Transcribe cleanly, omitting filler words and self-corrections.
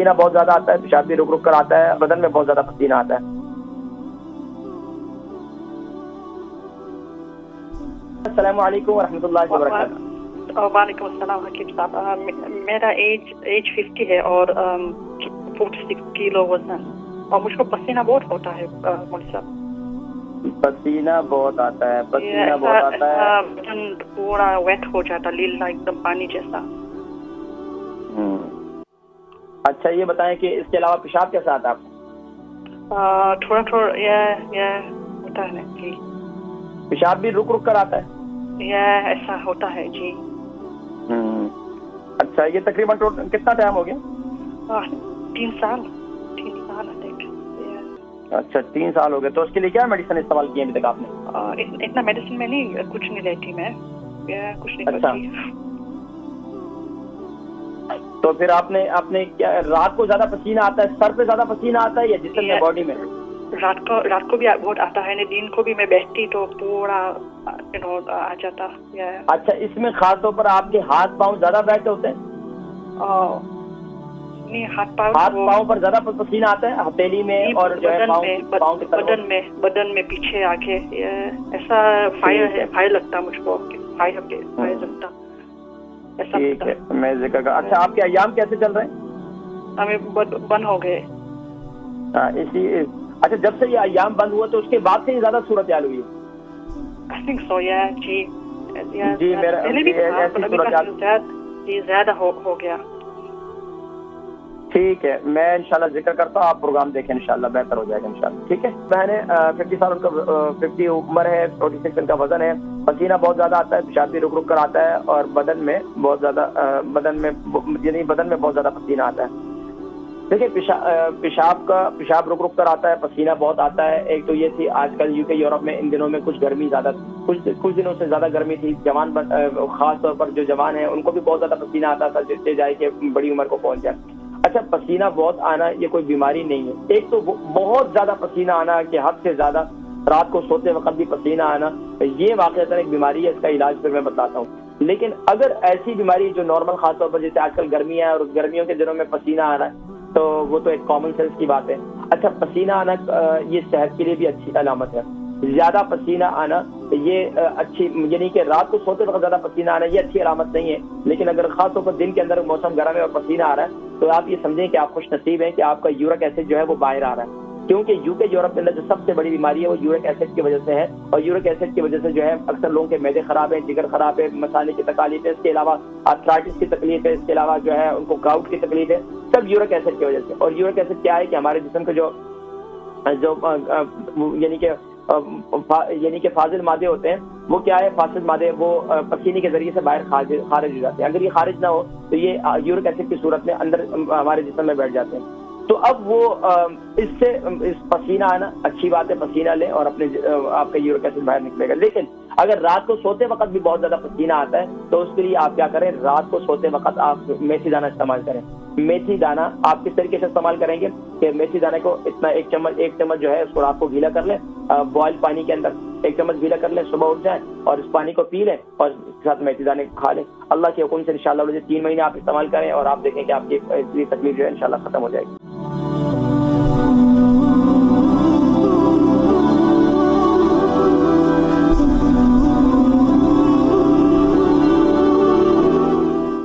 پسینہ بہت زیادہ آتا ہے، پیشاب بھی رک رک کر آتا ہے، بدن میں بہت زیادہ پسینہ آتا ہے. السلام علیکم ورحمۃ اللہ وبرکاتہ. وعلیکم السلام حکیم صاحب. میرا ایج 50 ہے اور 46 کلو وزن، اور مجھ کو پسینہ بہت ہوتا ہے مولوی صاحب. پسینہ بہت آتا ہے، پسینہ بہت آتا ہے، بدن پورا ویٹ ہو جاتا، لیلا ایک دم پانی جیسا. اچھا یہ بتائیں کہ اس کے علاوہ پیشاب کیسا آتا ہے آپ کو؟ تھوڑا تھوڑا یہ ہوتا ہے جی. پیشاب بھی رک رک کر آتا ہے؟ یہ ایسا ہوتا ہے جی. اچھا یہ تقریباً کتنا ٹائم ہو گیا؟ 3 سال. اچھا 3 سال ہو گئے. تو اس کے لیے کیا میڈیسن استعمال کی ابھی تک آپ نے؟ اتنا میڈیسن میں نہیں، کچھ نہیں لیتی میں، کچھ نہیں کرتی. تو پھر آپ نے کیا رات کو زیادہ پسینہ آتا ہے، سر پہ زیادہ پسینہ آتا ہے یا جسم میں، باڈی میں؟ رات کو بھی بہت آتا ہے، دن کو بھی میں بیٹھتی تو پورا آ جاتا. اچھا اس میں خاص طور پر آپ کے ہاتھ پاؤں زیادہ بیٹھے ہوتے ہیں؟ نہیں، ہاتھ پاؤں پر زیادہ پسینہ آتا ہے، ہتھیلی میں اور جو ہے پاؤں کے بدن میں پیچھے آگے ایسا فائر لگتا مجھ کو، فائر لگتا ایسا. ٹھیک ہے میں ذکر کر. اچھا آپ کے ایام کیسے چل رہے ہیں؟ ہمیں بند ہو گئے. اچھا جب سے یہ ایام بند ہوا تو اس کے بعد سے ہی زیادہ صورتحال ہوئی ہے؟ I think so, yeah, جی. جی میرا ایسی صورتحال جی زیادہ ہو گیا. ٹھیک ہے میں انشاءاللہ ذکر کرتا ہوں، آپ پروگرام دیکھیں انشاءاللہ بہتر ہو جائے گا انشاءاللہ. ٹھیک ہے بہنیں 50 سال ان کا 50 عمر ہے، 46 ان کا وزن ہے، پسینہ بہت زیادہ آتا ہے، پیشاب بھی رک رک کر آتا ہے، اور بدن میں بہت زیادہ بدن میں بہت زیادہ پسینہ آتا ہے. دیکھیں پیشاب رک رک کر آتا ہے، پسینہ بہت آتا ہے. ایک تو یہ تھی آج کل UK یورپ میں ان دنوں میں کچھ گرمی زیادہ، کچھ دنوں سے زیادہ گرمی تھی. خاص طور پر جو جوان ہیں ان کو بھی بہت زیادہ پسینہ آتا تھا، جس سے جائے کہ بڑی عمر کو پہنچ جائے. اچھا پسینہ بہت آنا یہ کوئی بیماری نہیں ہے. ایک تو بہت زیادہ پسینہ آنا کہ حد سے زیادہ، رات کو سوتے وقت بھی پسینہ آنا، یہ واقعتاً ایک بیماری ہے. اس کا علاج پھر میں بتاتا ہوں. لیکن اگر ایسی بیماری جو نارمل خاص طور پر جیسے آج کل گرمیاں ہیں اور گرمیوں کے دنوں میں پسینہ آ رہا ہے تو وہ تو ایک کامن سینس کی بات ہے. اچھا پسینہ آنا یہ صحت کے لیے بھی اچھی علامت ہے. زیادہ پسینہ آنا یہ اچھی، یعنی کہ رات کو سوتے وقت زیادہ پسینہ آنا یہ اچھی علامت نہیں ہے. لیکن اگر خاص طور پر دن کے اندر موسم گرم ہے اور پسینہ آ رہا ہے تو آپ یہ سمجھیں کہ آپ خوش نصیب ہیں کہ آپ کا یورک ایسڈ جو ہے وہ باہر آ رہا ہے. کیونکہ UK یورپ کے اندر جو سب سے بڑی بیماری ہے وہ یورک ایسڈ کی وجہ سے ہے، اور یورک ایسڈ کی وجہ سے جو ہے اکثر لوگوں کے معدے خراب ہیں، جگر خراب ہے، مسالے کی تکالیف ہے، اس کے علاوہ آرتھرائٹس کی تکلیف ہے، اس کے علاوہ جو ہے ان کو گاؤٹ کی تکلیف ہے، سب یورک ایسڈ کی وجہ سے. اور یورک ایسڈ کیا ہے کہ ہمارے جسم کے جو یعنی کہ فاضل مادے ہوتے ہیں وہ کیا ہے، فاسد مادے وہ پسینے کے ذریعے سے باہر خارج ہو جاتے ہیں. اگر یہ خارج نہ ہو تو یہ یورک ایسڈ کی صورت میں اندر ہمارے جسم میں بیٹھ جاتے ہیں. تو اب وہ اس پسینہ آنا اچھی بات ہے، پسینہ لیں اور آپ کا یورک ایسڈ باہر نکلے گا. لیکن اگر رات کو سوتے وقت بھی بہت زیادہ پسینہ آتا ہے تو اس کے لیے آپ کیا کریں، رات کو سوتے وقت آپ میتھی دانہ استعمال کریں. میتھی دانہ آپ کس طریقے سے استعمال کریں گے کہ میتھی دانے کو اتنا ایک چمچ جو ہے اس کو رات کو گیلا کر لیں، بوائل پانی کے اندر 1 چمچ گیلا کر لیں، صبح اٹھ جائیں اور اس پانی کو پی لیں اور اس کے ساتھ میتھی دانے کھا لیں. اللہ کے حکم سے انشاءاللہ 3 مہینے آپ استعمال کریں اور آپ دیکھیں کہ آپ کی تکلیف جو ہے انشاءاللہ ختم ہو جائے گی.